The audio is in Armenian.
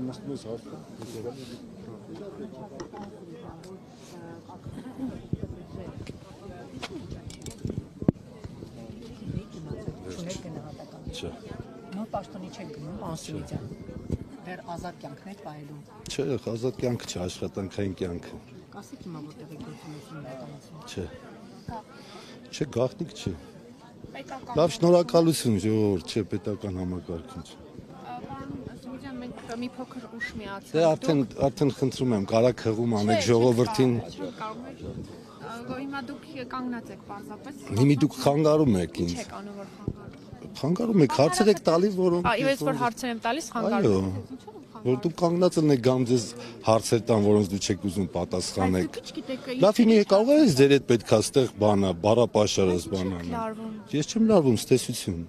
իմաստում ես հարցը։ Չէ։ Նոր պաշտոնի չեք գնում, պարոն Սիմիջյան։ Դեռ ազատ կյանքն եք վայելում։ Չէ, ազատ կյանք չէ, աշխատանքային կյանքը։ Կասեք հիմա որտեղ եք գործունեություն իրականացնում։ Չէ։ Չէ, գաղտնիք չի։ Լավ, շնորհակալություն, ժողովուրդ, չէ, պետական համակարգում չէ։ Պարոն Սիմիջյան, մենք մի փոքր ուշ միացանք։ Դե արդեն խնդրում եմ, կարակ հղում անեք ժողովրդին։ Հիմա դուք կանգնած եք պարզապես։ Հիմի դուք խանգարում եք ինձ։ Չեք անում որ խանգարում։ Խանգարում եք, հարցեր եք տալիս, որոնք։ Ես որ հարցեր եմ տալիս խանգարում։ Որ դուք կանգնած եք գամ ձեզ հարցեր տան, որոնց դու չեք ուզում պատասխանեք։ Լավ, ինի կարող ես ձեր հետ պետք է այստեղ բանա, բարապաշարս բանան։ Ես չեմ լարվում, ստեսություն։